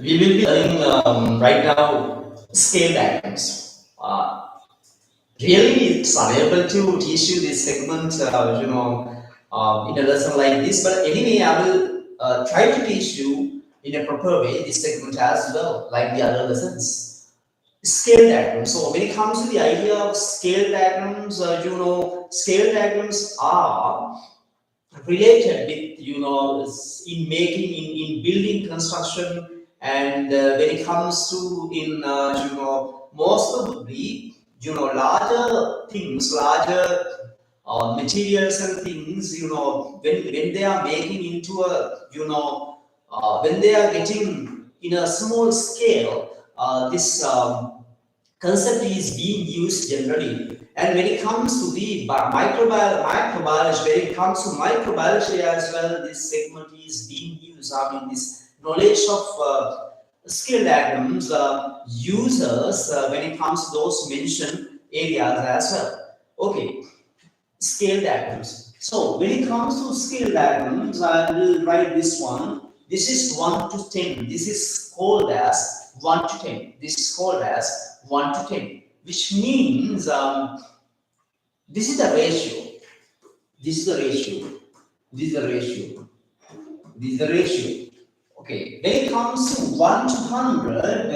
We will be learning right now scale diagrams. Really, it's unable to teach you this segment, in a lesson like this. But anyway, I will try to teach you in a proper way this segment as well, like the other lessons. Scale diagrams. So when it comes to the idea of scale diagrams, scale diagrams are related with in making in building construction, and when it comes to in most probably larger things, larger materials and things, when they are making into a when they are getting in a small scale, this concept is being used generally. And when it comes to the microbiology, when it comes to microbiology as well, this segment is being used. I mean, this knowledge of skill diagrams users when it comes to those mentioned areas as well. Okay, scale diagrams. So when it comes to scale diagrams, I will write this one. This is 1 to 10. This is called as 1 to 10. This is called as 1 to 10, which means this is the ratio. This is the ratio. This is the ratio. This is the ratio. Okay. When it comes to 1 to 100,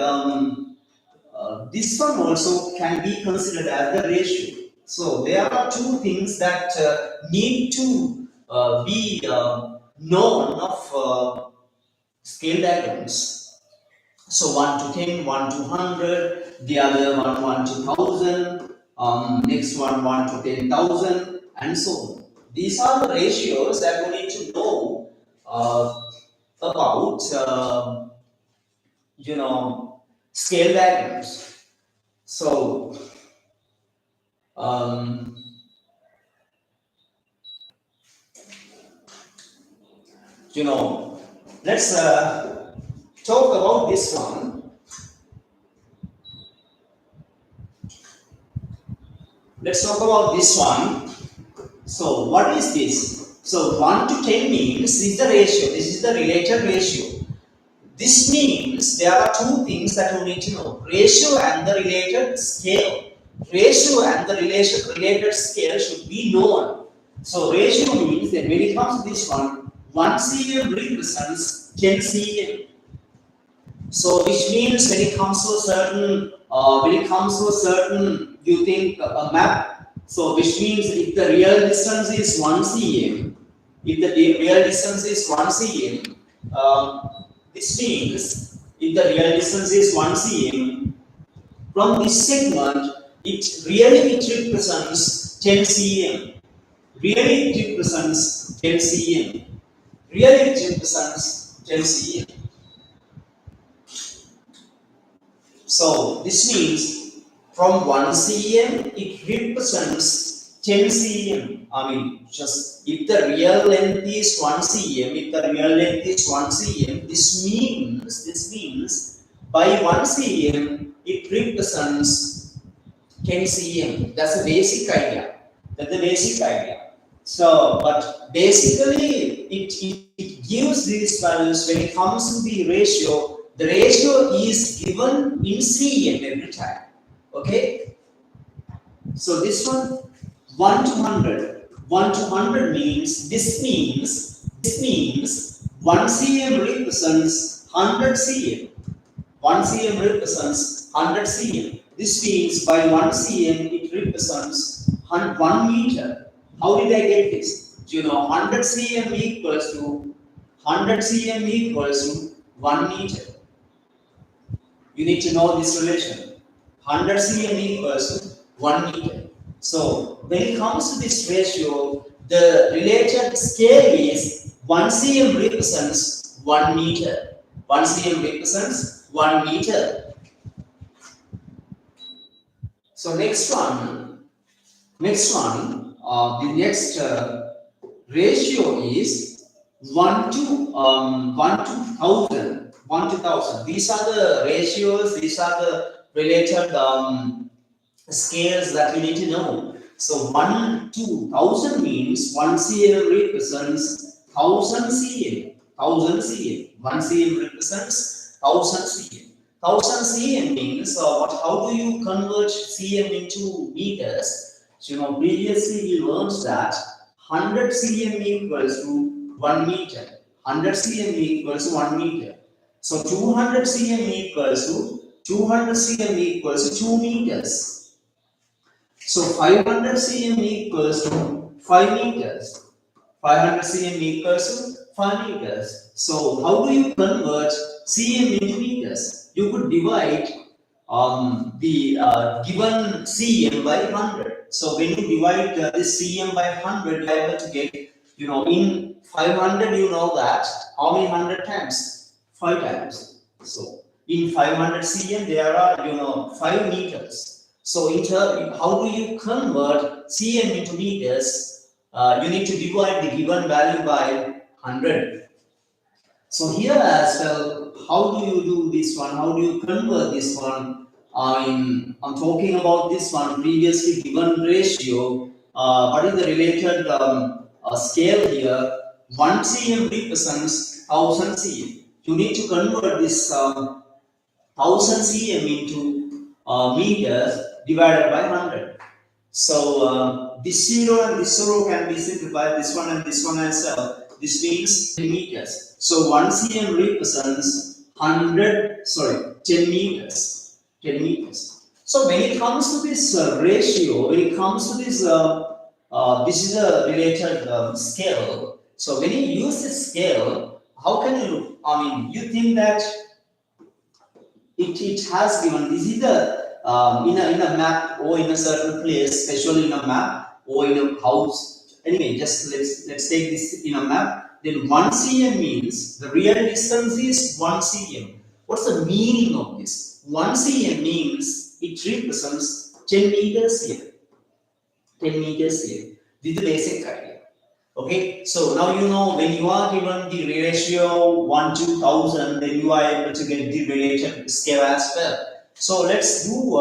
this one also can be considered as the ratio. So there are two things that need to be known of scale diagrams. So 1 to 10, 1 to 100, the other one 1 to 1000, next one 1 to 10,000, and so on. These are the ratios that we need to know about, scale diagrams. So, um, let's talk about this one. Let's talk about this one. So, what is this? So, 1 to 10 means this is the ratio, this is the related ratio. This means there are two things that you need to know: ratio and the related scale. Ratio and the related scale should be known. So ratio means that when it comes to this one, 1 cm represents 10 cm. So which means when it comes to a certain, you think a map. So which means if the real distance is 1 cm, if the real distance is 1 cm, this means if the real distance is 1 cm, from this segment, it represents 10 cm. Really it represents 10 cm. Really it represents 10 cm. So this means from 1 cm, it represents 10 cm. I mean, just if the real length is 1 cm, if the real length is 1 cm, this means by 1 cm, it represents 10 cm. That's the basic idea. That's the basic idea. So, but basically, it gives these values when it comes to the ratio. The ratio is given in cm every time. Okay? So this one, 1 to 100. 1 to 100 means, this means 1 cm represents 100 cm. 1 cm represents 100 cm. This means by 1 cm it represents 1 meter. How did I get this? 100 cm equals to 100 cm equals to 1 meter. You need to know this relation. 100 cm equals to 1 meter. So when it comes to this ratio, the related scale is 1 cm represents 1 meter. 1 cm represents 1 meter. So next one, the next ratio is 1 to 1000. 1 to 1000. These are the ratios. These are the related scales that you need to know. So 1 to 1000 means 1 cm represents 1000 cm. 1000 cm. 1 cm represents 1000 cm. 1000 cm means how do you convert cm into meters? So, previously we learned that 100 cm equals to 1 meter. 100 cm equals to 1 meter. So 200 cm equals to 2 meters. So 500 cm equals to 5 meters. 500 cm equals to 5 meters. So how do you convert cm into meters? You could divide the given cm by 100. So when you divide this cm by 100, you are able to get, in 500, you know that how many 100 times? 5 times. So in 500 cm, there are, 5 meters. So how do you convert cm into meters? You need to divide the given value by 100. So here as well, how do you do this one? How do you convert this one? I'm talking about this one previously given ratio. What is the related scale here? 1 cm represents 1000 cm. You need to convert this 1000 cm into meters divided by 100. So this 0 and this 0 can be simplified, this one and this one as well. This means 10 meters. So 1 cm represents 10 meters. 10 meters. So when it comes to this ratio, when it comes to this, this is a related scale. So when you use this scale, how can you, you think that it has given, this is the in a map or in a certain place, especially in a map or in a house. Anyway, just let's take this in a map. Then 1 cm means the real distance is 1 cm. What's the meaning of this? 1 cm means it represents 10 meters here. 10 meters here. This is the basic idea. Okay, so now you know when you are given the ratio 1 to 1000, then you are able to get the related scale as well. So let's do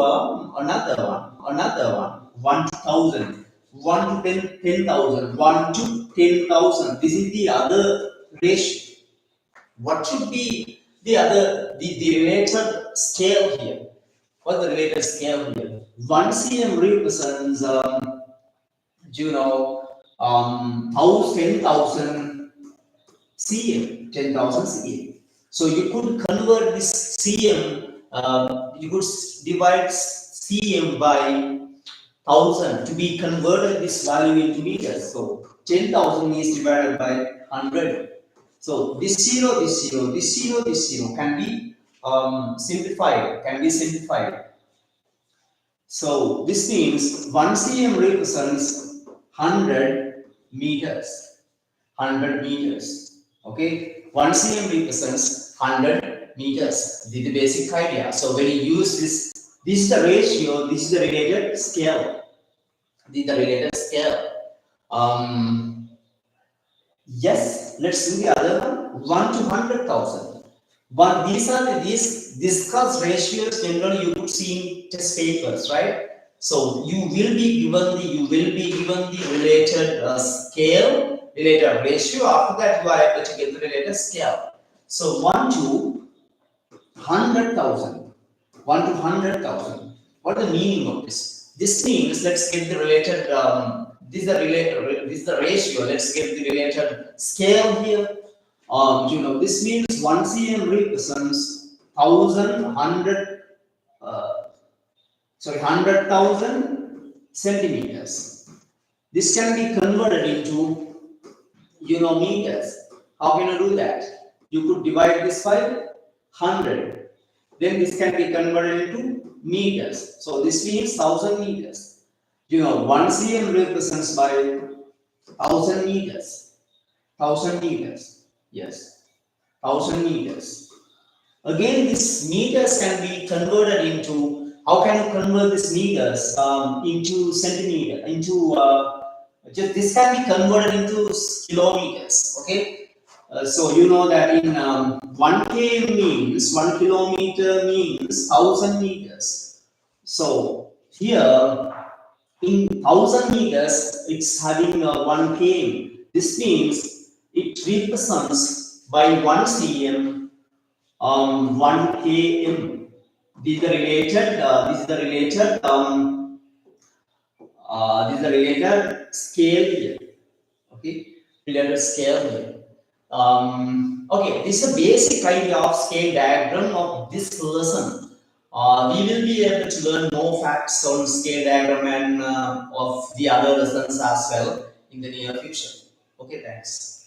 another one. 1 to 1000, 1 to 10,000, 1 to 10,000. This is the other ratio. What should be the related scale here? What's the related scale here? 1 cm represents, 10,000 cm, 10,000 cm. So you could convert this cm, you could divide cm by 1000 to be converted this value into meters. So 10,000 is divided by 100. So this 0, this 0, this 0, this 0 can be simplified. So this means 1 cm represents 100 meters. 100 meters. Okay, 1 cm represents 100 meters. This is the basic idea. So when you use this is the ratio, this is the related scale. This is the related scale. Yes, let's do the other one. 1 to 100,000. These are these discussed ratios generally you could see in test papers, right? So you will be given the related scale, related ratio. After that, you are able to get the related scale. So 1 to 100,000. 1 to 100,000. What is the meaning of this? This means let's get the related. This is the ratio. Let's get the related scale here. This means 1 cm represents 100,000 centimeters. This can be converted into, meters. How can you do that? You could divide this by 100. Then this can be converted into meters. So this means 1000 meters. 1 cm represents by 1000 meters. 1000 meters. Yes, 1000 meters. Again, this meters can be converted into, how can you convert this meters into centimeter, into, this can be converted into kilometers, okay? So you know that in 1 kilometer means 1000 meters. So here, in 1000 meters, it's having 1 km. This means it represents by 1 cm 1 km. This is the related. This is the related scale here. Okay, related scale here. Okay, this is a basic idea of scale diagram of this lesson. We will be able to learn more facts on scale diagram and of the other lessons as well in the near future. Okay, thanks.